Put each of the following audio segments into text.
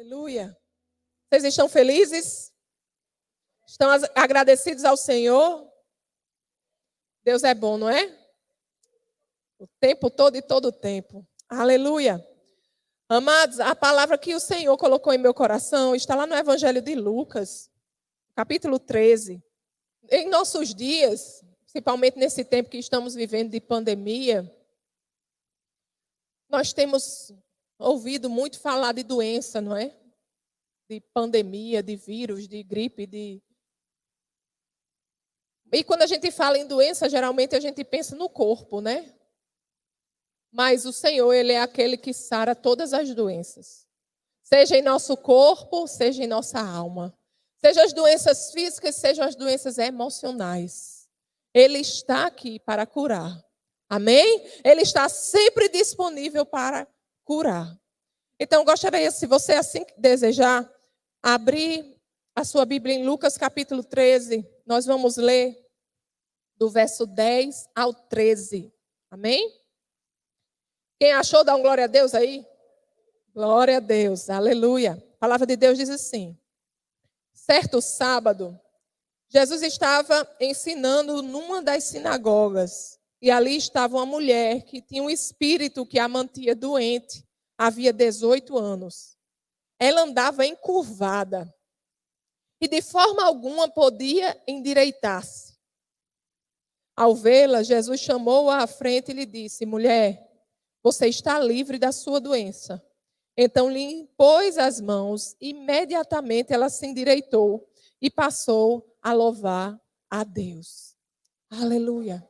Aleluia. Vocês estão felizes? Estão agradecidos ao Senhor? Deus é bom, não é? O tempo todo e todo o tempo. Aleluia. Amados, a palavra que o Senhor colocou em meu coração está lá no Evangelho de Lucas, capítulo 13. Em nossos dias, principalmente nesse tempo que estamos vivendo de pandemia, nós temos ouvido muito falar de doença, não é? De pandemia, de vírus, de gripe, E quando a gente fala em doença, geralmente a gente pensa no corpo, né? Mas o Senhor, Ele é aquele que sara todas as doenças. Seja em nosso corpo, seja em nossa alma. Seja as doenças físicas, sejam as doenças emocionais. Ele está aqui para curar. Amém? Ele está sempre disponível para curar. Então, gostaria, se você assim desejar, abrir a sua Bíblia em Lucas capítulo 13. Nós vamos ler do verso 10 ao 13. Amém? Quem achou, dá um glória a Deus aí? Glória a Deus, aleluia. A palavra de Deus diz assim: certo sábado, Jesus estava ensinando numa das sinagogas. E ali estava uma mulher que tinha um espírito que a mantinha doente. Havia 18 anos. Ela andava encurvada. E de forma alguma podia endireitar-se. Ao vê-la, Jesus chamou-a à frente e lhe disse: mulher, você está livre da sua doença. Então lhe impôs as mãos. Imediatamente ela se endireitou e passou a louvar a Deus. Aleluia.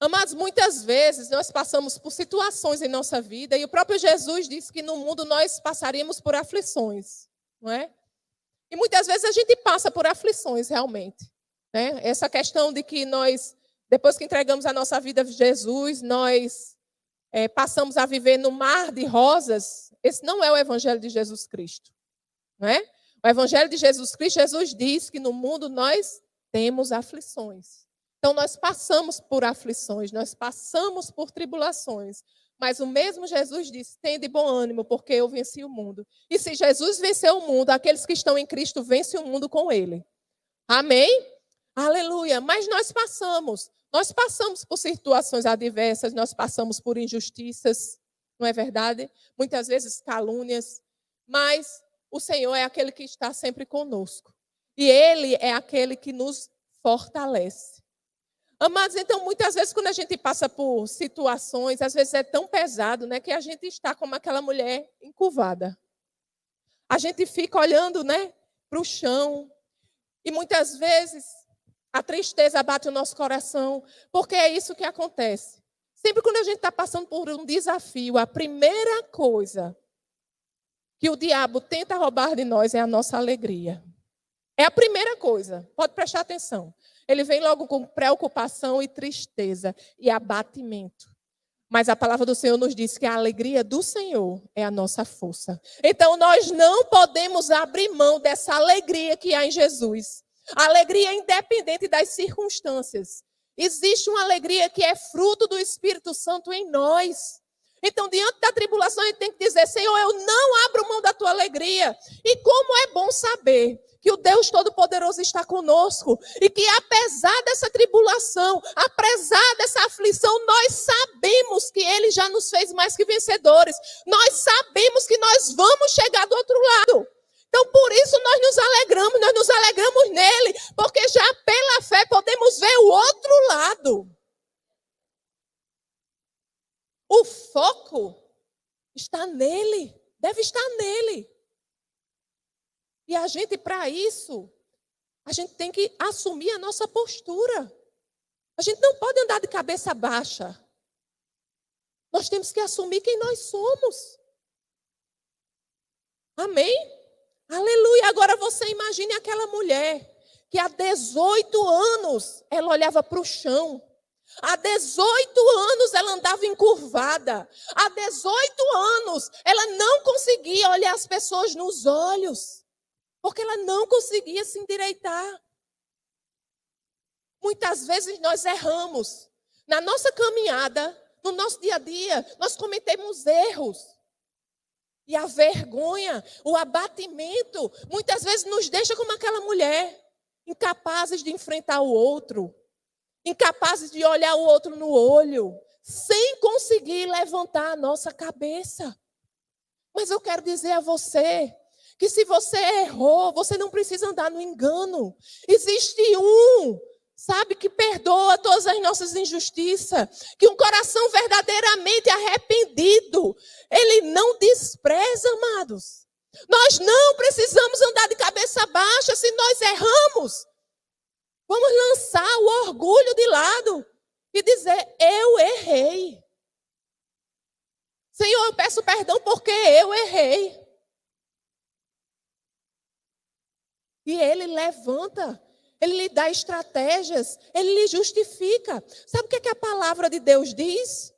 Amados, muitas vezes nós passamos por situações em nossa vida e o próprio Jesus disse que no mundo nós passaríamos por aflições, não é? E muitas vezes a gente passa por aflições realmente, né? Essa questão de que nós, depois que entregamos a nossa vida a Jesus, nós passamos a viver no mar de rosas. Esse não é o evangelho de Jesus Cristo, não é? O evangelho de Jesus Cristo, Jesus diz que no mundo nós temos aflições. Então, nós passamos por aflições, nós passamos por tribulações. Mas o mesmo Jesus disse: tem de bom ânimo, porque eu venci o mundo. E se Jesus venceu o mundo, aqueles que estão em Cristo vencem o mundo com Ele. Amém? Aleluia. Mas nós passamos por situações adversas, nós passamos por injustiças, não é verdade? Muitas vezes calúnias. Mas o Senhor é aquele que está sempre conosco. E Ele é aquele que nos fortalece. Amados, então, muitas vezes, quando a gente passa por situações, às vezes é tão pesado, né, que a gente está como aquela mulher encurvada. A gente fica olhando, né, para o chão. E muitas vezes a tristeza bate o nosso coração, porque é isso que acontece. Sempre quando a gente está passando por um desafio, a primeira coisa que o diabo tenta roubar de nós é a nossa alegria. É a primeira coisa, pode prestar atenção. Ele vem logo com preocupação e tristeza e abatimento. Mas a palavra do Senhor nos diz que a alegria do Senhor é a nossa força. Então nós não podemos abrir mão dessa alegria que há em Jesus. A alegria independente das circunstâncias. Existe uma alegria que é fruto do Espírito Santo em nós. Então, diante da tribulação, a gente tem que dizer: Senhor, eu não abro mão da tua alegria. E como é bom saber que o Deus Todo-Poderoso está conosco e que apesar dessa tribulação, apesar dessa aflição, nós sabemos que Ele já nos fez mais que vencedores. Nós sabemos que nós vamos chegar do outro lado. Então, por isso nós nos alegramos nele, porque já pela fé podemos ver o outro lado. O foco está nele, deve estar nele. E a gente, para isso, a gente tem que assumir a nossa postura. A gente não pode andar de cabeça baixa. Nós temos que assumir quem nós somos. Amém? Aleluia. Agora você imagine aquela mulher que há 18 anos ela olhava para o chão. Há 18 anos ela andava encurvada. Há 18 anos ela não conseguia olhar as pessoas nos olhos. Porque ela não conseguia se endireitar. Muitas vezes nós erramos. Na nossa caminhada, no nosso dia a dia, nós cometemos erros. E a vergonha, o abatimento, muitas vezes nos deixa como aquela mulher, incapazes de enfrentar o outro, incapazes de olhar o outro no olho, sem conseguir levantar a nossa cabeça. Mas eu quero dizer a você que se você errou, você não precisa andar no engano. Existe um, sabe, que perdoa todas as nossas injustiças, que um coração verdadeiramente arrependido, ele não despreza, amados. Nós não precisamos andar de cabeça baixa se nós erramos. Vamos lançar o orgulho de lado e dizer, eu errei. Senhor, eu peço perdão porque eu errei. E Ele levanta, Ele lhe dá estratégias, Ele lhe justifica. Sabe o que a palavra de Deus diz?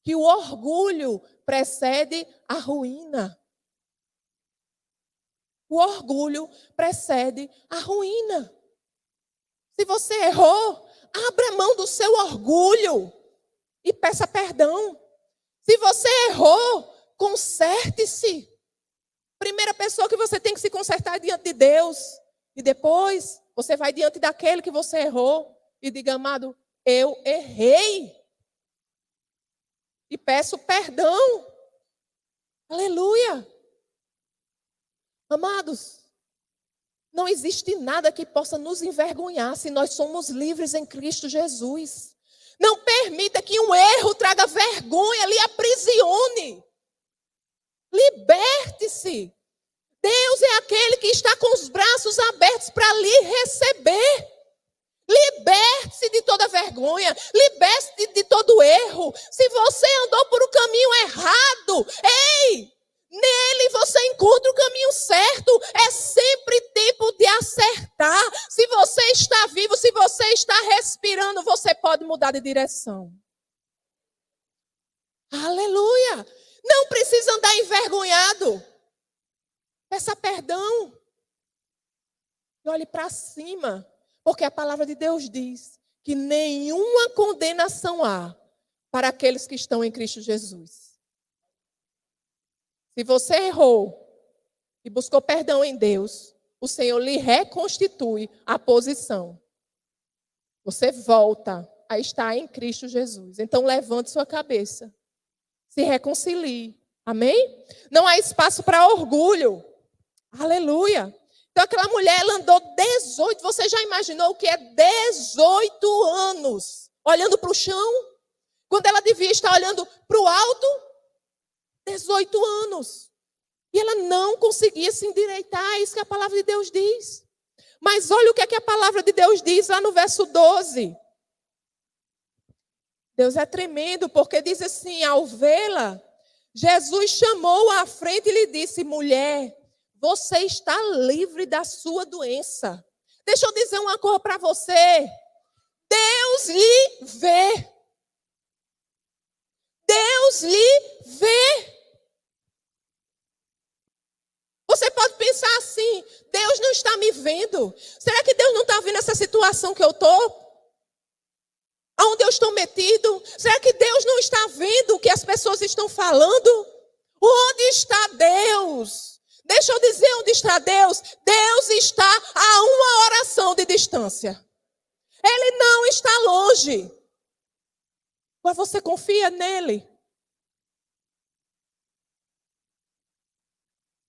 Que o orgulho precede a ruína. O orgulho precede a ruína. Se você errou, abra mão do seu orgulho e peça perdão. Se você errou, conserte-se. Primeira pessoa que você tem que se consertar é diante de Deus. E depois, você vai diante daquele que você errou e diga, amado, eu errei. E peço perdão. Aleluia. Amados, não existe nada que possa nos envergonhar se nós somos livres em Cristo Jesus. Não permita que um erro traga vergonha, lhe aprisione. Liberte-se. Deus é aquele que está com os braços abertos para lhe receber. Liberte-se de toda vergonha. Liberte-se de todo erro. Se você andou por um caminho errado, ei, nele você encontra o caminho certo. É sempre tempo de acertar. Se você está vivo, se você está respirando, você pode mudar de direção. Aleluia! Não precisa andar envergonhado. Peça perdão. E olhe para cima. Porque a palavra de Deus diz que nenhuma condenação há para aqueles que estão em Cristo Jesus. Se você errou e buscou perdão em Deus, o Senhor lhe reconstitui a posição. Você volta a estar em Cristo Jesus. Então levante sua cabeça. Se reconcilie. Amém? Não há espaço para orgulho. Aleluia. Então aquela mulher, ela andou 18, você já imaginou o que é 18 anos? Olhando para o chão? Quando ela devia estar olhando para o alto? 18 anos. E ela não conseguia se endireitar, é isso que a palavra de Deus diz. Mas olha o que a palavra de Deus diz lá no verso 12. Deus é tremendo, porque diz assim, ao vê-la, Jesus chamou-a à frente e lhe disse, mulher, você está livre da sua doença. Deixa eu dizer uma coisa para você. Deus lhe vê. Deus lhe vê. Você pode pensar assim, Deus não está me vendo. Será que Deus não está vendo essa situação que eu estou? Aonde eu estou metido? Será que Deus não está vendo o que as pessoas estão falando? Onde está Deus? Deixa eu dizer onde está Deus. Deus está a uma oração de distância. Ele não está longe. Mas você confia nele?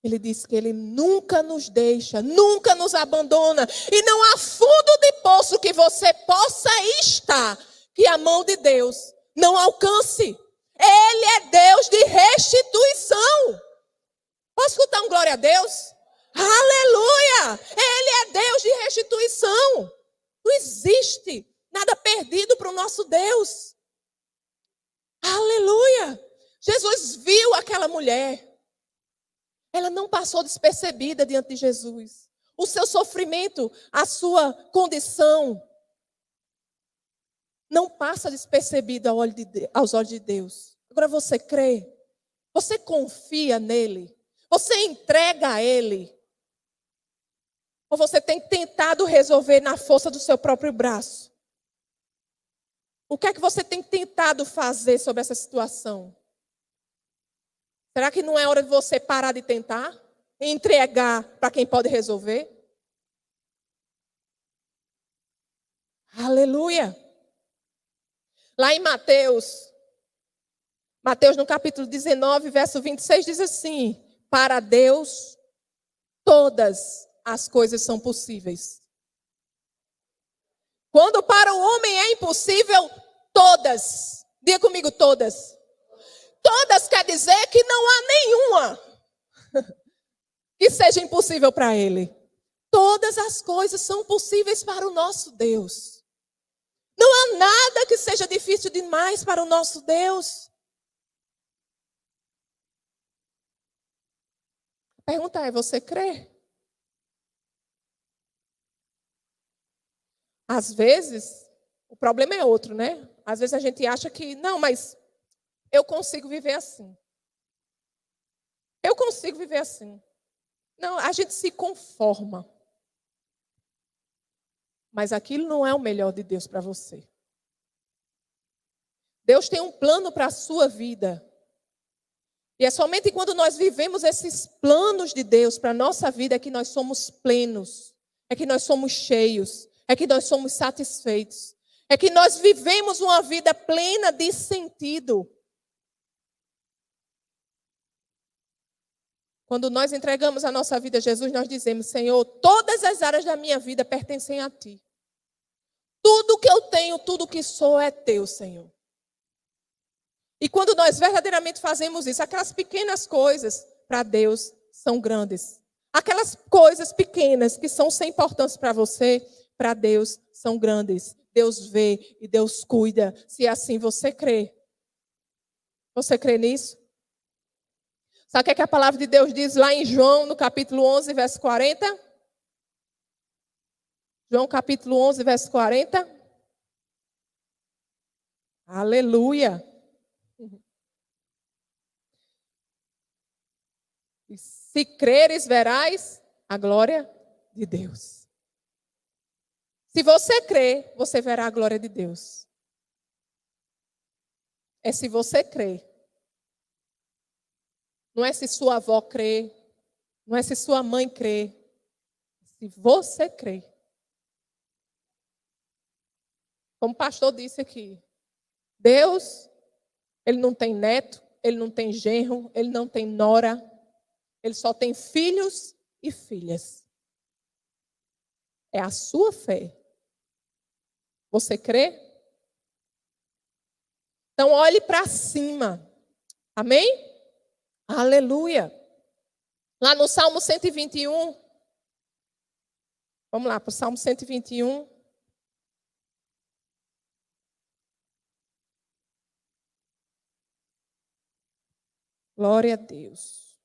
Ele diz que ele nunca nos deixa, nunca nos abandona. E não há fundo de poço que você possa estar, que a mão de Deus não alcance. Ele é Deus de restituição. Posso escutar um glória a Deus? Aleluia! Ele é Deus de restituição. Não existe nada perdido para o nosso Deus. Aleluia! Jesus viu aquela mulher. Ela não passou despercebida diante de Jesus. O seu sofrimento, a sua condição, não passa despercebido aos olhos de Deus. Agora você crê? Você confia nele? Você entrega a ele? Ou você tem tentado resolver na força do seu próprio braço? O que é que você tem tentado fazer sobre essa situação? Será que não é hora de você parar de tentar e entregar para quem pode resolver? Aleluia! Lá em Mateus no capítulo 19, verso 26, diz assim: para Deus, todas as coisas são possíveis. Quando para o homem é impossível, todas. Diga comigo, todas. Todas quer dizer que não há nenhuma que seja impossível para ele. Todas as coisas são possíveis para o nosso Deus. Não há nada que seja difícil demais para o nosso Deus. A pergunta é, você crê? Às vezes, o problema é outro, né? Às vezes a gente acha que, não, mas eu consigo viver assim. Eu consigo viver assim. Não, a gente se conforma. Mas aquilo não é o melhor de Deus para você. Deus tem um plano para a sua vida. E é somente quando nós vivemos esses planos de Deus para a nossa vida é que nós somos plenos, é que nós somos cheios, é que nós somos satisfeitos, é que nós vivemos uma vida plena de sentido. Quando nós entregamos a nossa vida a Jesus, nós dizemos: Senhor, todas as áreas da minha vida pertencem a Ti. Tudo que eu tenho, tudo que sou é Teu, Senhor. E quando nós verdadeiramente fazemos isso, aquelas pequenas coisas para Deus são grandes. Aquelas coisas pequenas que são sem importância para você, para Deus são grandes. Deus vê e Deus cuida, se assim você crê. Você crê nisso? Sabe o que é que a palavra de Deus diz lá em João, no capítulo 11, verso 40? João, capítulo 11, verso 40. Aleluia! E se creres, verás a glória de Deus. Se você crer, você verá a glória de Deus. É se você crer. Não é se sua avó crê. Não é se sua mãe crê. Se você crê. Como o pastor disse aqui. Deus, Ele não tem neto, Ele não tem genro, Ele não tem nora. Ele só tem filhos e filhas. É a sua fé. Você crê? Então olhe para cima. Amém? Aleluia. Lá no Salmo 121. Vamos lá para o Salmo 121. Glória a Deus.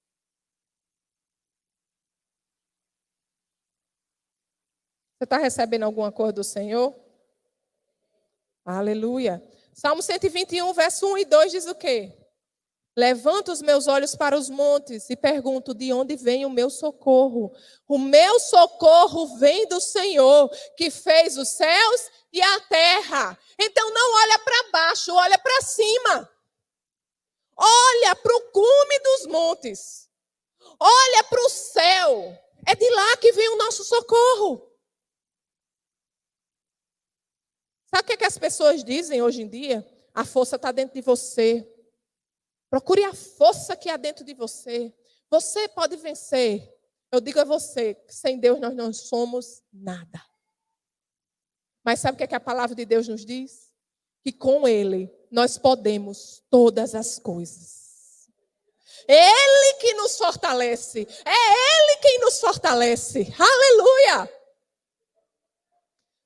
Você está recebendo alguma coisa do Senhor? Aleluia. Salmo 121, verso 1 e 2 diz o quê? Levanto os meus olhos para os montes e pergunto: de onde vem o meu socorro? O meu socorro vem do Senhor, que fez os céus e a terra. Então não olha para baixo, olha para cima. Olha para o cume dos montes. Olha para o céu. É de lá que vem o nosso socorro. Sabe o que as pessoas dizem hoje em dia? A força está dentro de você. Procure a força que há dentro de você. Você pode vencer. Eu digo a você que sem Deus nós não somos nada. Mas sabe o que a palavra de Deus nos diz? Que com Ele nós podemos todas as coisas. Ele que nos fortalece. É Ele quem nos fortalece. Aleluia!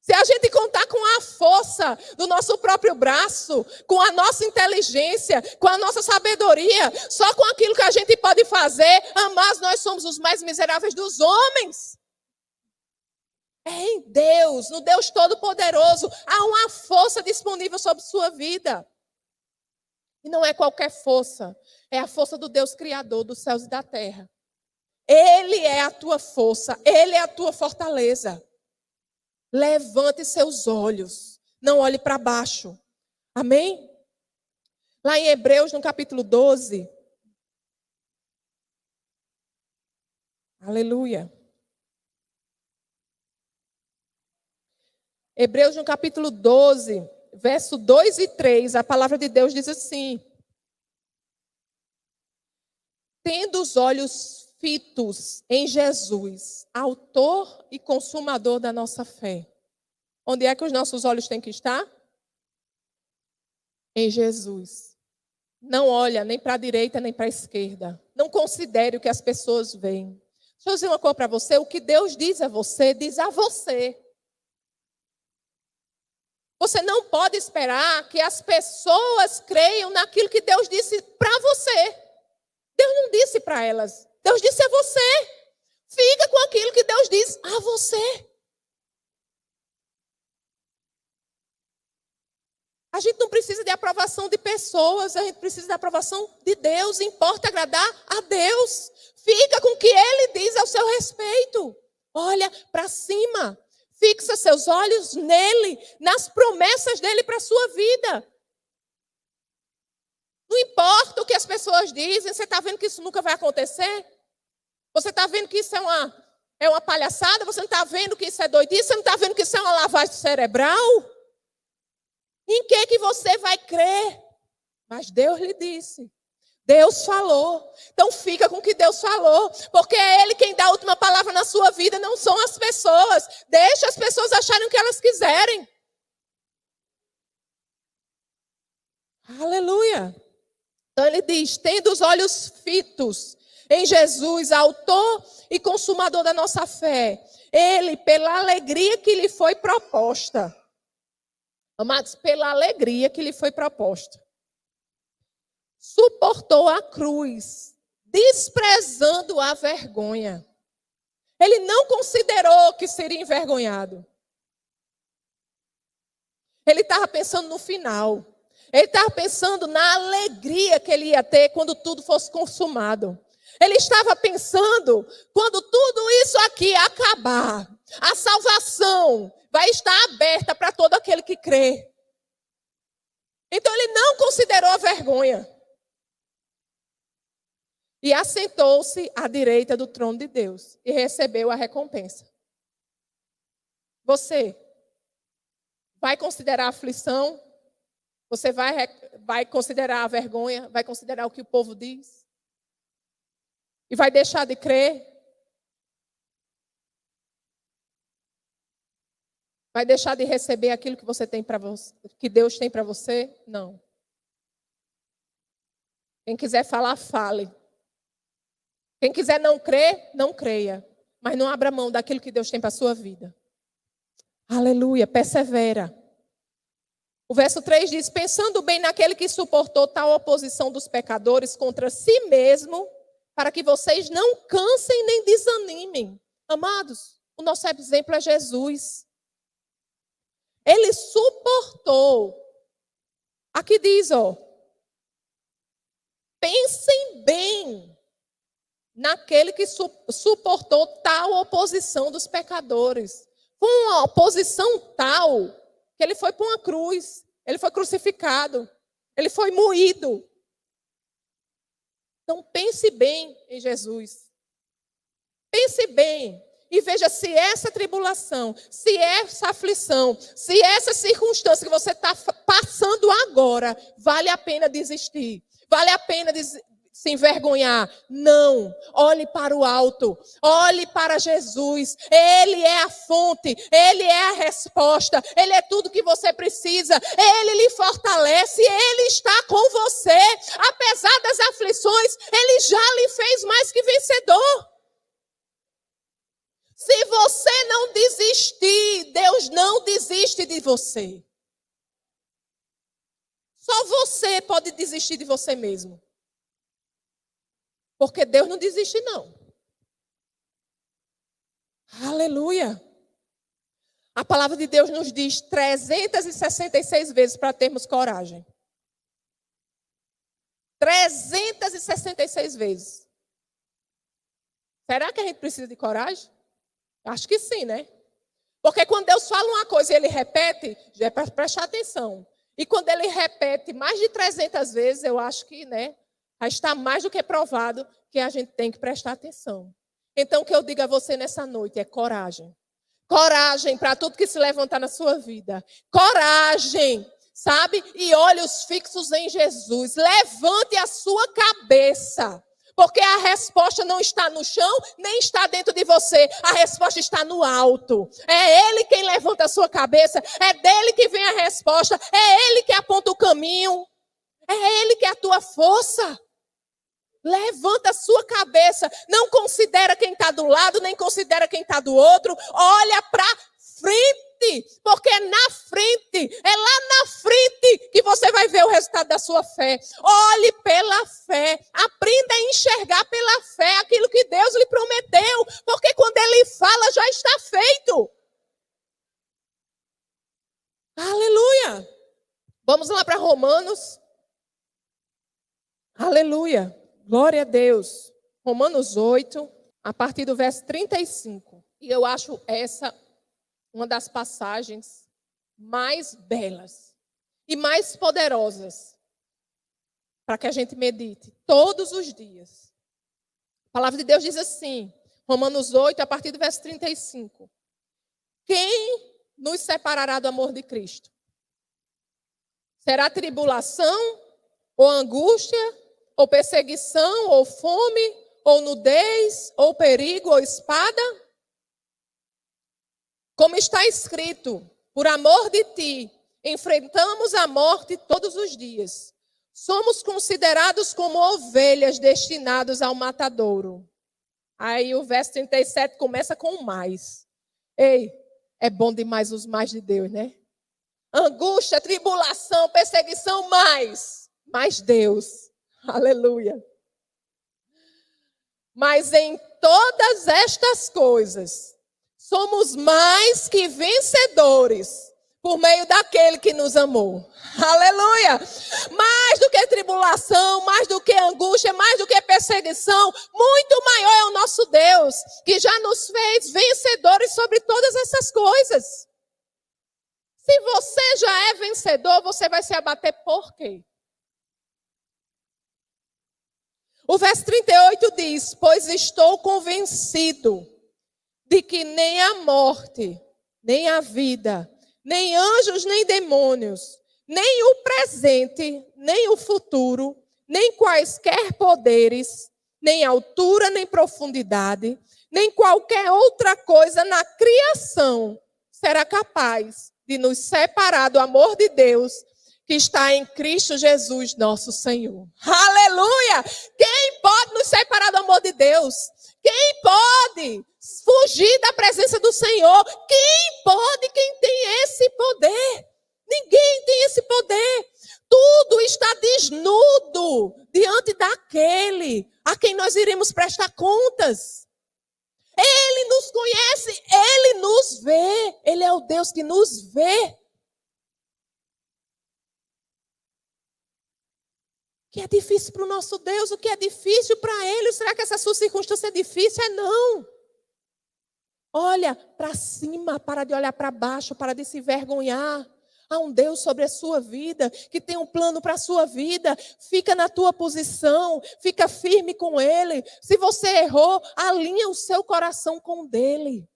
Se a gente contar com a força do nosso próprio braço, com a nossa inteligência, com a nossa sabedoria, só com aquilo que a gente pode fazer, mas nós somos os mais miseráveis dos homens. É em Deus, no Deus Todo-Poderoso, há uma força disponível sobre sua vida. E não é qualquer força, é a força do Deus Criador dos céus e da terra. Ele é a tua força, Ele é a tua fortaleza. Levante seus olhos, não olhe para baixo. Amém? Lá em Hebreus, no capítulo 12, Aleluia. Hebreus, no capítulo 12, verso 2 e 3, a palavra de Deus diz assim: tendo os olhos fitos em Jesus, autor e consumador da nossa fé. Onde é que os nossos olhos têm que estar? Em Jesus. Não olha nem para a direita nem para a esquerda. Não considere o que as pessoas veem. Deixa eu dizer uma coisa para você. O que Deus diz a você, diz a você. Você não pode esperar que as pessoas creiam naquilo que Deus disse para você. Deus não disse para elas. Deus disse a você. Fica com aquilo que Deus diz a você. A gente não precisa de aprovação de pessoas, a gente precisa da aprovação de Deus. Importa agradar a Deus. Fica com o que Ele diz ao seu respeito. Olha para cima. Fixa seus olhos nele, nas promessas dele para a sua vida. Não importa o que as pessoas dizem, você está vendo que isso nunca vai acontecer? Você está vendo que isso é uma palhaçada? Você não está vendo que isso é doidice? Você não está vendo que isso é uma lavagem cerebral? Em que você vai crer? Mas Deus lhe disse. Deus falou. Então fica com o que Deus falou. Porque é Ele quem dá a última palavra na sua vida, não são as pessoas. Deixa as pessoas acharem o que elas quiserem. Aleluia. Então ele diz, tendo os olhos fitos em Jesus, autor e consumador da nossa fé. Ele, pela alegria que lhe foi proposta. Amados, pela alegria que lhe foi proposta. Suportou a cruz, desprezando a vergonha. Ele não considerou que seria envergonhado. Ele estava pensando no final. Ele estava pensando na alegria que ele ia ter quando tudo fosse consumado. Ele estava pensando, quando tudo isso aqui acabar, a salvação vai estar aberta para todo aquele que crê. Então ele não considerou a vergonha. E assentou-se à direita do trono de Deus e recebeu a recompensa. Você vai considerar a aflição? Você vai considerar a vergonha? Vai considerar o que o povo diz? E vai deixar de crer? Vai deixar de receber aquilo que você tem para você, que Deus tem para você? Não. Quem quiser falar, fale. Quem quiser não crer, não creia. Mas não abra mão daquilo que Deus tem para a sua vida. Aleluia, persevera. O verso 3 diz, pensando bem naquele que suportou tal oposição dos pecadores contra si mesmo, para que vocês não cansem nem desanimem. Amados, o nosso exemplo é Jesus. Ele suportou. Aqui diz, pensem bem naquele que suportou tal oposição dos pecadores. Foi uma oposição tal que ele foi para uma cruz, ele foi crucificado, ele foi moído. Então pense bem em Jesus. Pense bem e veja se essa tribulação, se essa aflição, se essa circunstância que você está passando agora, vale a pena desistir, vale a pena se envergonhar. Não, olhe para o alto, olhe para Jesus. Ele é a fonte, Ele é a resposta, Ele é tudo que você precisa, Ele lhe fortalece, Ele está com você. Apesar das aflições, Ele já lhe fez mais que vencedor. Se você não desistir, Deus não desiste de você. Só você pode desistir de você mesmo. Porque Deus não desiste, não. Aleluia. A palavra de Deus nos diz 366 vezes para termos coragem. 366 vezes. Será que a gente precisa de coragem? Acho que sim, né? Porque quando Deus fala uma coisa e Ele repete, já é para prestar atenção. E quando Ele repete mais de 300 vezes, eu acho que, né? Já está mais do que provado que a gente tem que prestar atenção. Então, o que eu digo a você nessa noite é coragem. Coragem para tudo que se levantar na sua vida. Coragem, sabe? E olhos fixos em Jesus. Levante a sua cabeça. Porque a resposta não está no chão, nem está dentro de você. A resposta está no alto. É Ele quem levanta a sua cabeça. É dele que vem a resposta. É Ele que aponta o caminho. É Ele que é a tua força. Levanta a sua cabeça. Não considera quem está do lado, nem considera quem está do outro. Olha para frente. Porque é na frente, é lá na frente que você vai ver o resultado da sua fé. Olhe pela fé. Aprenda a enxergar pela fé aquilo que Deus lhe prometeu. Porque quando Ele fala, já está feito. Aleluia. Vamos lá para Romanos. Aleluia. Glória a Deus. Romanos 8, a partir do verso 35. E eu acho essa uma das passagens mais belas e mais poderosas para que a gente medite todos os dias. A palavra de Deus diz assim, Romanos 8, a partir do verso 35. Quem nos separará do amor de Cristo? Será tribulação, ou angústia, ou perseguição, ou fome, ou nudez, ou perigo, ou espada? Como está escrito, por amor de ti, enfrentamos a morte todos os dias. Somos considerados como ovelhas destinadas ao matadouro. Aí o verso 37 começa com o mais. Ei, é bom demais os mais de Deus, né? Angústia, tribulação, perseguição, mais Deus. Aleluia. Mas em todas estas coisas, somos mais que vencedores por meio daquele que nos amou. Aleluia! Mais do que tribulação, mais do que angústia, mais do que perseguição, muito maior é o nosso Deus, que já nos fez vencedores sobre todas essas coisas. Se você já é vencedor, você vai se abater por quê? O verso 38 diz, pois estou convencido de que nem a morte, nem a vida, nem anjos, nem demônios, nem o presente, nem o futuro, nem quaisquer poderes, nem altura, nem profundidade, nem qualquer outra coisa na criação será capaz de nos separar do amor de Deus que está em Cristo Jesus, nosso Senhor. Aleluia! Quem pode nos separar do amor de Deus? Quem pode fugir da presença do Senhor? Quem pode? Quem tem esse poder? Ninguém tem esse poder. Tudo está desnudo diante daquele a quem nós iremos prestar contas. Ele nos conhece, Ele nos vê. Ele é o Deus que nos vê. O que é difícil para o nosso Deus, o que é difícil para Ele. Será que essa sua circunstância é difícil? É não. Olha para cima, para de olhar para baixo, para de se envergonhar. Há um Deus sobre a sua vida, que tem um plano para a sua vida. Fica na tua posição, fica firme com Ele. Se você errou, alinha o seu coração com o dele.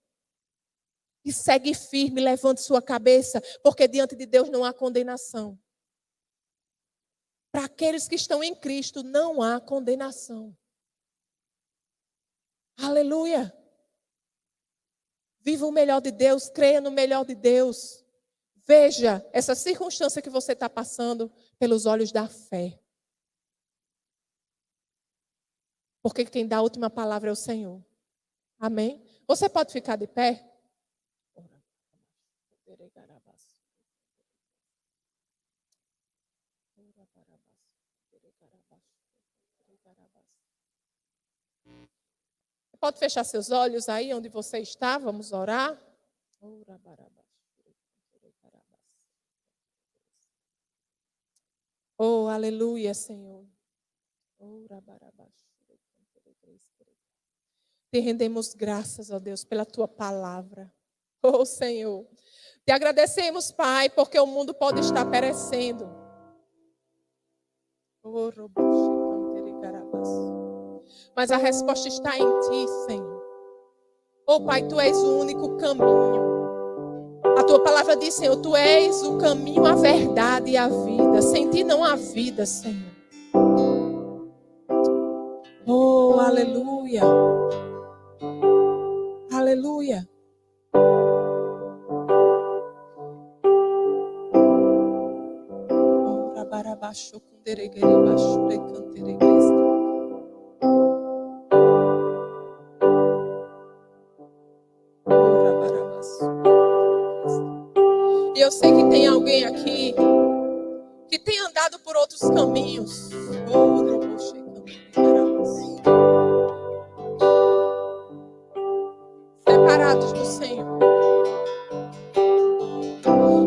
E segue firme, levante sua cabeça, porque diante de Deus não há condenação. Para aqueles que estão em Cristo, não há condenação. Aleluia. Viva o melhor de Deus, creia no melhor de Deus. Veja essa circunstância que você está passando pelos olhos da fé. Porque quem dá a última palavra é o Senhor. Amém? Você pode ficar de pé? Pode fechar seus olhos aí onde você está, vamos orar. Oh, aleluia, Senhor. Te rendemos graças, ó Deus, pela tua palavra. Oh, Senhor. Te agradecemos, Pai, porque o mundo pode estar perecendo. Mas a resposta está em ti, Senhor. Oh, Pai, Tu és o único caminho. A Tua palavra diz, Senhor, Tu és o caminho, a verdade e a vida. Sem Ti não há vida, Senhor. Oh, aleluia. Aleluia. Oh, rabarabaxo, kunderegere, bashure, canteregre. E eu sei que tem alguém aqui que tem andado por outros caminhos. Separados do Senhor.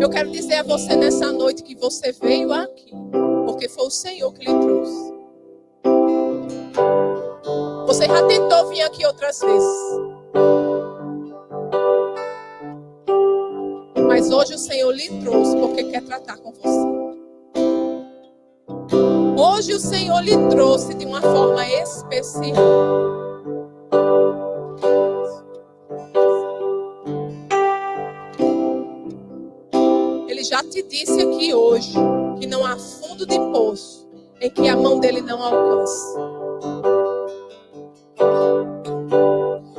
Eu quero dizer a você nessa noite que você veio aqui porque foi o Senhor que lhe trouxe. Você já tentou vir aqui outras vezes. Mas hoje o Senhor lhe trouxe porque quer tratar com você. Hoje o Senhor lhe trouxe de uma forma especial. Ele já te disse aqui hoje que não há fundo de poço em que a mão dele não alcance.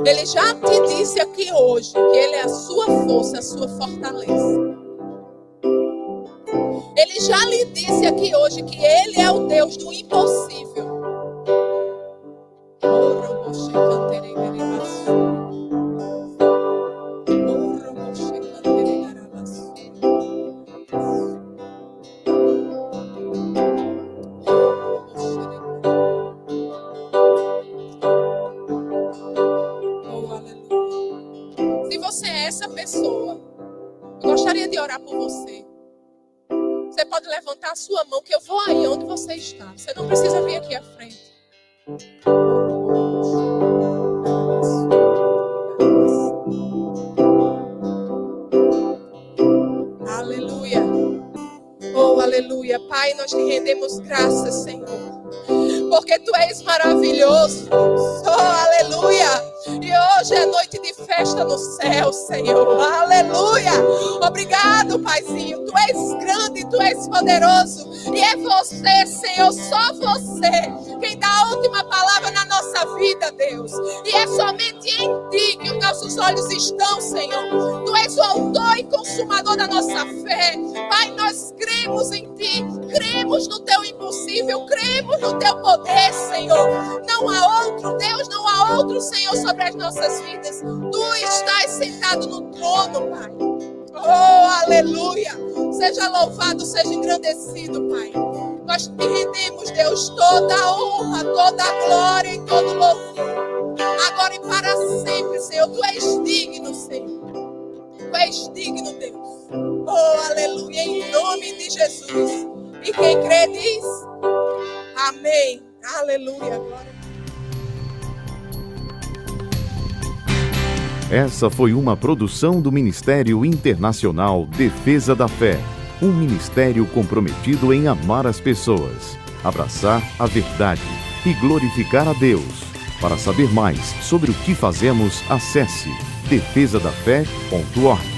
Ele já te disse aqui hoje que ele é a sua força, a sua fortaleza. Ele já lhe disse aqui hoje que ele é o Deus do impossível. Se você é essa pessoa, eu gostaria de orar por você. Você pode levantar a sua mão que eu vou aí onde você está. Você não precisa vir aqui à frente. Aleluia. Oh, aleluia. Pai, nós te rendemos graças, Senhor. Porque Tu és maravilhoso. Oh, aleluia. E hoje é noite de festa no céu, Senhor. Aleluia. Obrigado, Paizinho. Tu és grande, Tu és poderoso. E é você, Senhor, só você, quem dá a última palavra na nossa vida, Deus. E é somente em Ti que os nossos olhos estão, Senhor. Tu és o autor e consumador da nossa fé. Pai, nós cremos em Ti. Cremos no Teu impossível. Cremos no Teu poder, Senhor. Não há outro Deus, não há outro Senhor sobre as nossas vidas. Tu estás sentado no trono, Pai. Oh, aleluia. Seja louvado, seja engrandecido, Pai. Nós te rendemos, Deus, toda a honra, toda a glória e todo o louvor. Agora e para sempre, Senhor. Tu és digno, Senhor. Tu és digno, Deus. Oh, aleluia. Em nome de Jesus. E quem crê diz amém. Aleluia. Glória. Essa foi uma produção do Ministério Internacional Defesa da Fé, um ministério comprometido em amar as pessoas, abraçar a verdade e glorificar a Deus. Para saber mais sobre o que fazemos, acesse defesadafé.org.